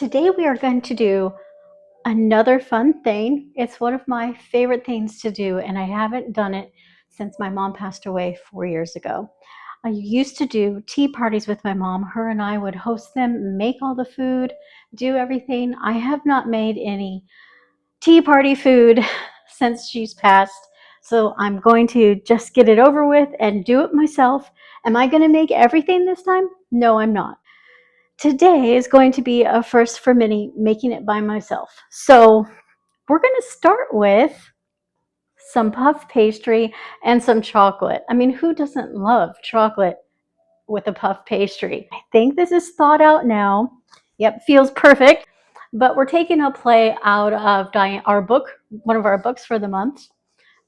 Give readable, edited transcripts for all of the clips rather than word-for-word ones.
Today we are going to do another fun thing. It's one of my favorite things to do, and I haven't done it since my mom passed away 4 years ago. I used to do tea parties with my mom. Her and I would host them, make all the food, do everything. I have not made any tea party food since she's passed, so I'm going to just get it over with and do it myself. Am I going to make everything this time? No, I'm not. Today is going to be a first for me making it by myself. So we're going to start with some puff pastry and some chocolate. I mean, who doesn't love chocolate with a puff pastry? I think this is thought out now. Yep, feels perfect. But we're taking a play out of our book, one of our books for the month,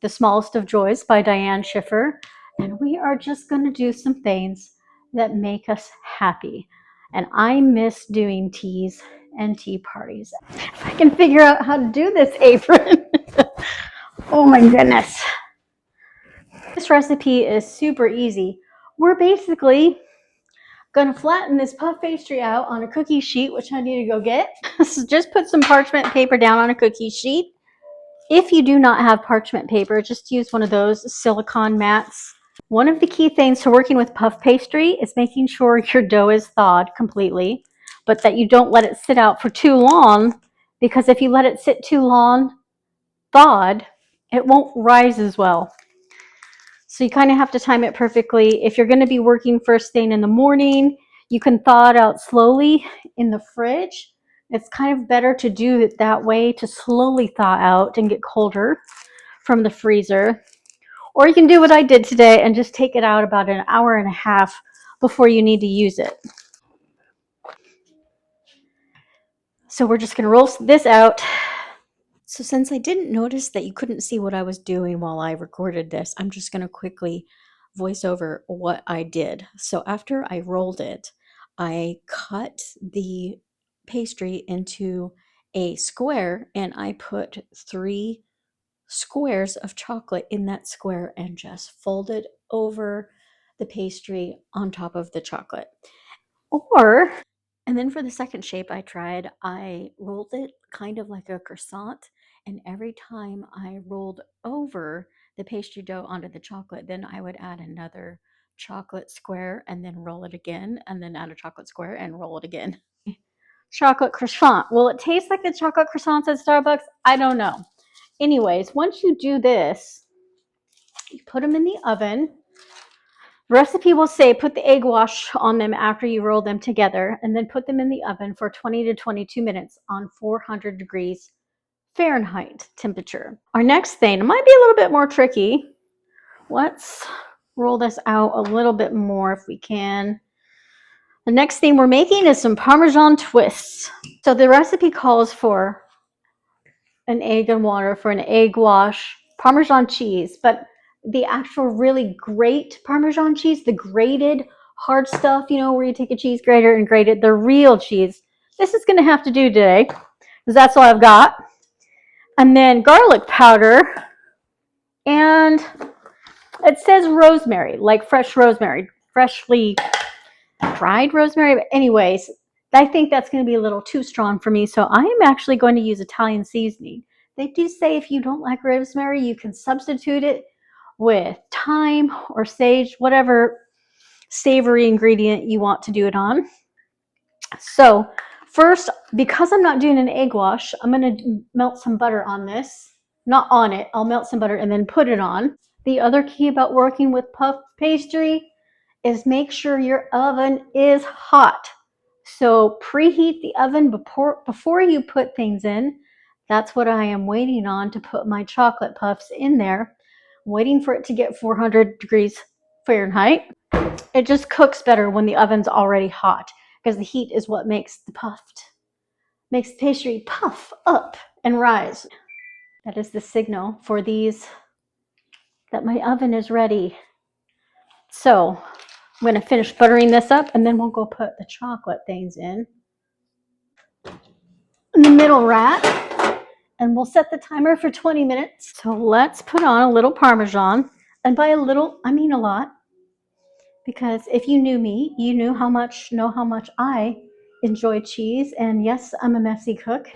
The Smallest of Joys by Diane Schiffer. And we are just going to do some things that make us happy. And I miss doing teas and tea parties. If I can figure out how to do this apron. Oh my goodness. This recipe is super easy. We're basically going to flatten this puff pastry out on a cookie sheet, which I need to go get. So just put some parchment paper down on a cookie sheet. If you do not have parchment paper, just use one of those silicone mats. One of the key things to working with puff pastry is making sure your dough is thawed completely, but that you don't let it sit out for too long, because if you let it sit too long thawed, it won't rise as well. So you kind of have to time it perfectly. If you're going to be working first thing in the morning, you can thaw it out slowly in the fridge. It's kind of better to do it that way, to slowly thaw out and get colder from the freezer. Or you can do what I did today and just take it out about an hour and a half before you need to use it. So we're just going to roll this out. So since I didn't notice that you couldn't see what I was doing while I recorded this, I'm just going to quickly voice over what I did. So after I rolled it, I cut the pastry into a square and I put 3 squares of chocolate in that square and just folded over the pastry on top of the chocolate. And then for the second shape I rolled it kind of like a croissant. And every time I rolled over the pastry dough onto the chocolate, then I would add another chocolate square and then roll it again, and then add a chocolate square and roll it again. Chocolate croissant. Will it taste like the chocolate croissants at Starbucks? I don't know. Anyways, once you do this, you put them in the oven. The recipe will say put the egg wash on them after you roll them together, and then put them in the oven for 20 to 22 minutes on 400 degrees Fahrenheit temperature. Our next thing, it might be a little bit more tricky. Let's roll this out a little bit more if we can. The next thing we're making is some Parmesan twists. So the recipe calls for an egg and water for an egg wash, Parmesan cheese, but the actual really great Parmesan cheese, the grated hard stuff, you know, where you take a cheese grater and grate it, the real cheese. This is going to have to do today because that's all I've got. And then garlic powder, and it says rosemary, like fresh rosemary, freshly dried rosemary. But anyways, I think that's going to be a little too strong for me, so I am actually going to use Italian seasoning. They do say if you don't like rosemary, you can substitute it with thyme or sage, whatever savory ingredient you want to do it on. So first, because I'm not doing an egg wash, I'm going to melt some butter on this. Not on it, I'll melt some butter and then put it on. The other key about working with puff pastry is make sure your oven is hot. So preheat the oven before you put things in. That's what I am waiting on to put my chocolate puffs in there. I'm waiting for it to get 400 degrees Fahrenheit. It just cooks better when the oven's already hot, because the heat is what makes the pastry puff up and rise. That is the signal for these that my oven is ready. So I'm going to finish buttering this up, and then we'll go put the chocolate things in the middle rack, and we'll set the timer for 20 minutes. So let's put on a little Parmesan, and by a little, I mean a lot, because if you knew me, you know how much I enjoy cheese. And yes, I'm a messy cook.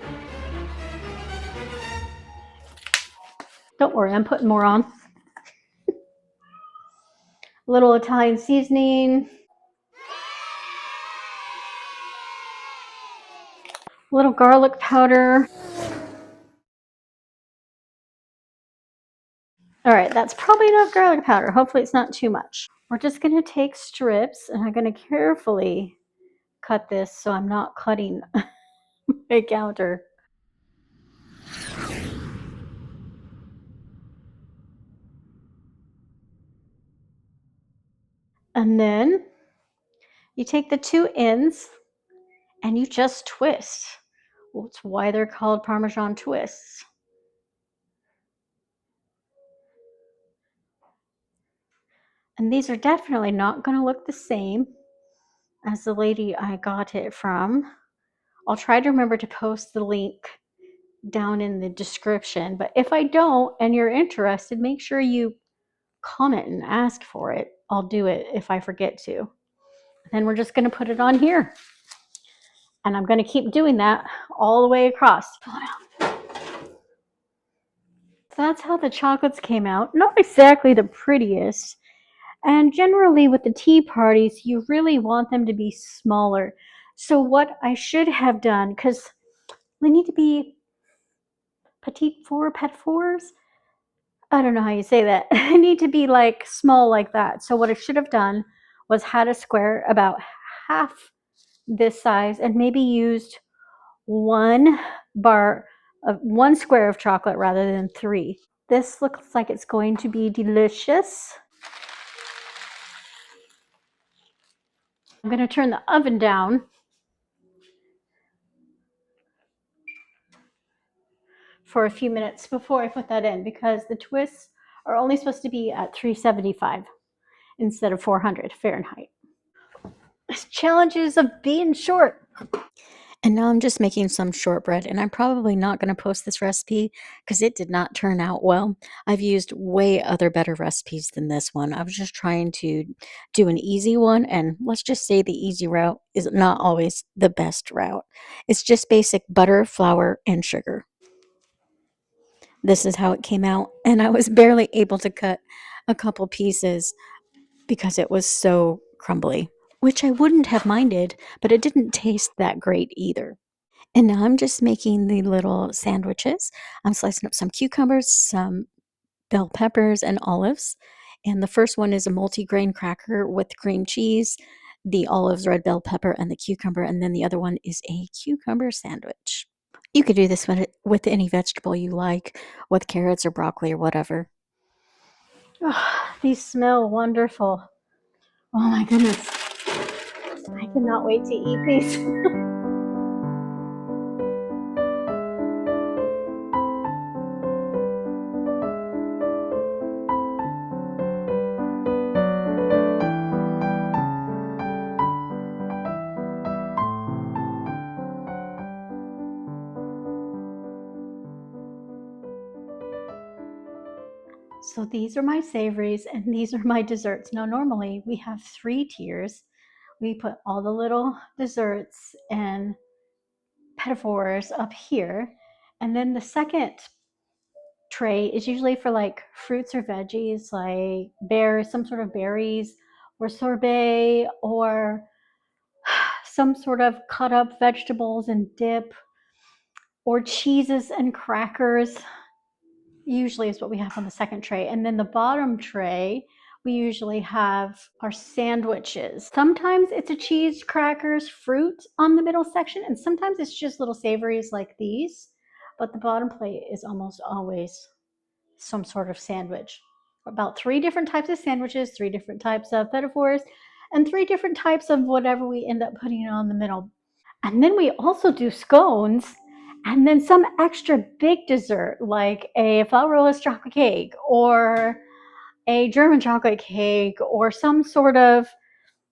Don't worry, I'm putting more on. A little Italian seasoning, a little garlic powder. All right, that's probably enough garlic powder. Hopefully it's not too much. We're just gonna take strips and I'm gonna carefully cut this so I'm not cutting my counter. And then you take the two ends and you just twist. Well, that's why they're called Parmesan twists. And these are definitely not going to look the same as the lady I got it from. I'll try to remember to post the link down in the description. But if I don't and you're interested, make sure you comment and ask for it. I'll do it if I forget to. Then we're just going to put it on here. And I'm going to keep doing that all the way across. So that's how the chocolates came out. Not exactly the prettiest. And generally with the tea parties, you really want them to be smaller. So what I should have done, because they need to be pet fours. I don't know how you say that. They need to be like small like that. So what I should have done was had a square about half this size and maybe used one bar of one square of chocolate rather than three. This looks like it's going to be delicious. I'm going to turn the oven down for a few minutes before I put that in because the twists are only supposed to be at 375 instead of 400 Fahrenheit. Challenges of being short. And now I'm just making some shortbread, and I'm probably not going to post this recipe because it did not turn out well. I've used way other better recipes than this one. I was just trying to do an easy one, and let's just say the easy route is not always the best route. It's just basic butter, flour, and sugar. This is how it came out, and I was barely able to cut a couple pieces because it was so crumbly, which I wouldn't have minded, but it didn't taste that great either. And now I'm just making the little sandwiches. I'm slicing up some cucumbers, some bell peppers, and olives. And the first one is a multi-grain cracker with cream cheese, the olives, red bell pepper, and the cucumber. And then the other one is a cucumber sandwich. You could do this with any vegetable you like, with carrots or broccoli or whatever. Oh, these smell wonderful. Oh my goodness. I cannot wait to eat these. So these are my savories and these are my desserts. Now, normally we have 3 tiers. We put all the little desserts and pedophores up here. And then the second tray is usually for like fruits or veggies, like berries, some sort of berries or sorbet or some sort of cut up vegetables and dip or cheeses and crackers usually is what we have on the second tray. And then the bottom tray, we usually have our sandwiches. Sometimes it's a cheese, crackers, fruit on the middle section, and sometimes it's just little savories like these. But the bottom plate is almost always some sort of sandwich. About 3 different types of sandwiches, 3 different types of pedophores, and 3 different types of whatever we end up putting on the middle. And then we also do scones and then some extra big dessert like a flourless chocolate cake or a German chocolate cake or some sort of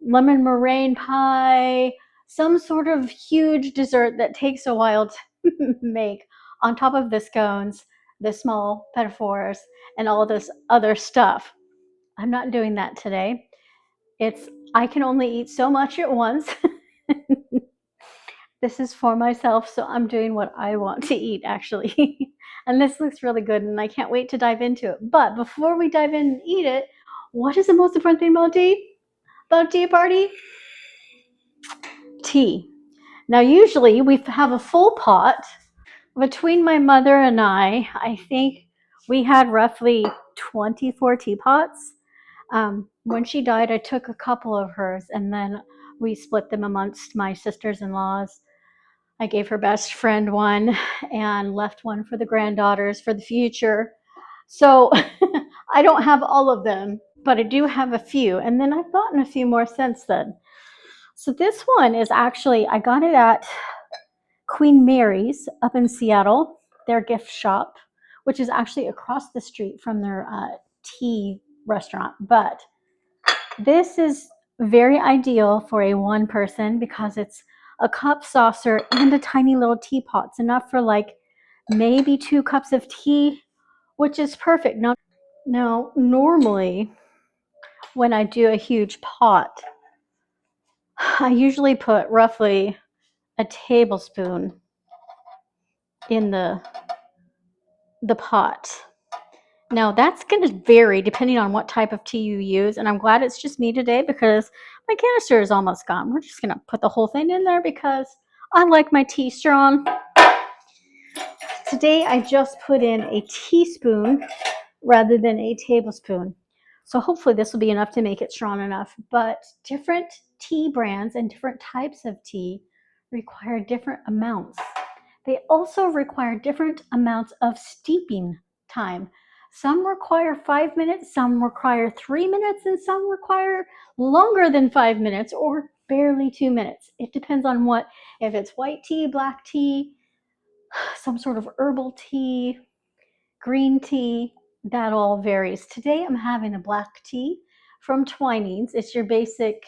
lemon meringue pie, some sort of huge dessert that takes a while to make on top of the scones, the small pedophores, and all this other stuff. I'm not doing that today. I can only eat so much at once. This is for myself, so I'm doing what I want to eat actually. And this looks really good and I can't wait to dive into it. But before we dive in and eat it, what is the most important thing about tea? About tea party? Tea. Now usually we have a full pot. Between my mother and I think we had roughly 24 teapots. When she died, I took a couple of hers and then we split them amongst my sisters in laws. I gave her best friend one and left one for the granddaughters for the future. So I don't have all of them, but I do have a few. And then I've gotten a few more since then. So this one is actually, I got it at Queen Mary's up in Seattle, their gift shop, which is actually across the street from their tea restaurant. But this is very ideal for a one person because it's a cup, saucer, and a tiny little teapot. It's enough for like maybe 2 cups of tea, which is perfect. Now normally when I do a huge pot, I usually put roughly a tablespoon in the pot. Now that's going to vary depending on what type of tea you use, and I'm glad it's just me today because my canister is almost gone. We're just going to put the whole thing in there because I like my tea strong. Today I just put in a teaspoon rather than a tablespoon. So hopefully this will be enough to make it strong enough. But different tea brands and different types of tea require different amounts. They also require different amounts of steeping time. Some require 5 minutes, some require 3 minutes, and some require longer than 5 minutes or barely 2 minutes. It depends on if it's white tea, black tea, some sort of herbal tea, green tea, that all varies. Today I'm having a black tea from Twinings. It's your basic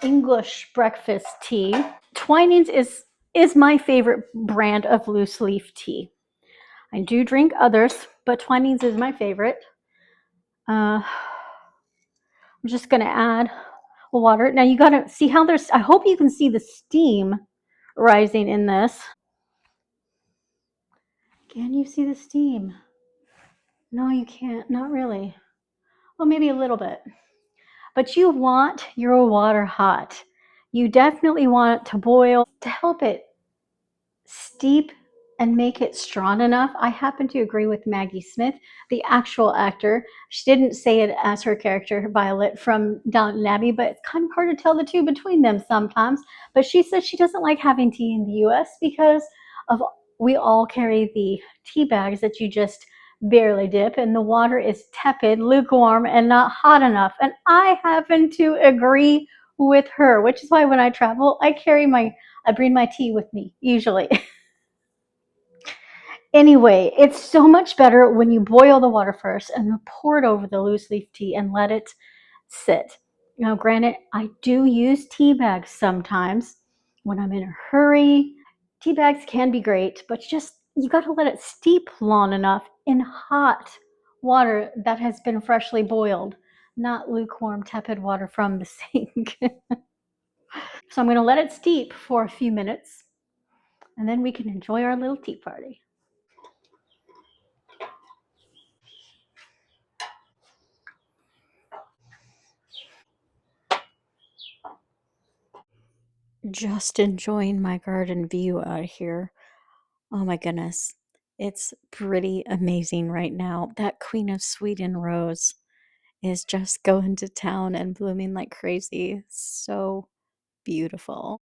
English breakfast tea. Twinings is my favorite brand of loose leaf tea. I do drink others, but Twinings is my favorite. I'm just going to add water. Now you got to see how I hope you can see the steam rising in this. Can you see the steam? No, you can't. Not really. Well, maybe a little bit. But you want your water hot. You definitely want it to boil to help it steep and make it strong enough. I happen to agree with Maggie Smith, the actual actor. She didn't say it as her character, Violet from Downton Abbey, but it's kind of hard to tell the two between them sometimes. But she says she doesn't like having tea in the US because of we all carry the tea bags that you just barely dip and the water is tepid, lukewarm, and not hot enough. And I happen to agree with her, which is why when I travel, I bring my tea with me usually. Anyway, it's so much better when you boil the water first and then pour it over the loose leaf tea and let it sit. Now, granted, I do use tea bags sometimes when I'm in a hurry. Tea bags can be great, but you got to let it steep long enough in hot water that has been freshly boiled, not lukewarm, tepid water from the sink. So I'm going to let it steep for a few minutes, and then we can enjoy our little tea party. Just enjoying my garden view out here. Oh my goodness. It's pretty amazing right now. That Queen of Sweden rose is just going to town and blooming like crazy. So beautiful.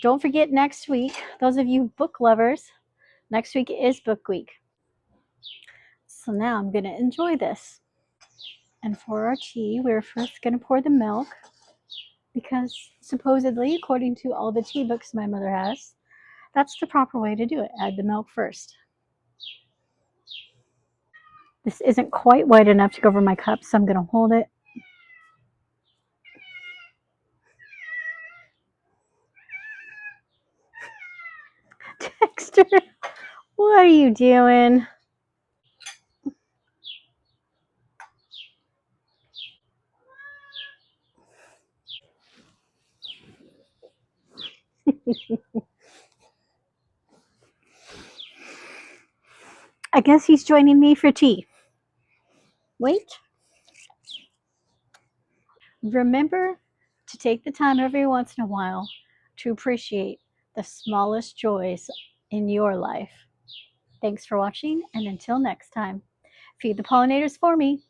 Don't forget next week, those of you book lovers, next week is book week. So now I'm going to enjoy this. And for our tea, we're first going to pour the milk because supposedly, according to all the tea books my mother has, that's the proper way to do it. Add the milk first. This isn't quite white enough to go over my cup, so I'm going to hold it. Dexter, what are you doing? I guess he's joining me for tea. Wait. Remember to take the time every once in a while to appreciate the smallest joys in your life. Thanks for watching, and until next time, feed the pollinators for me.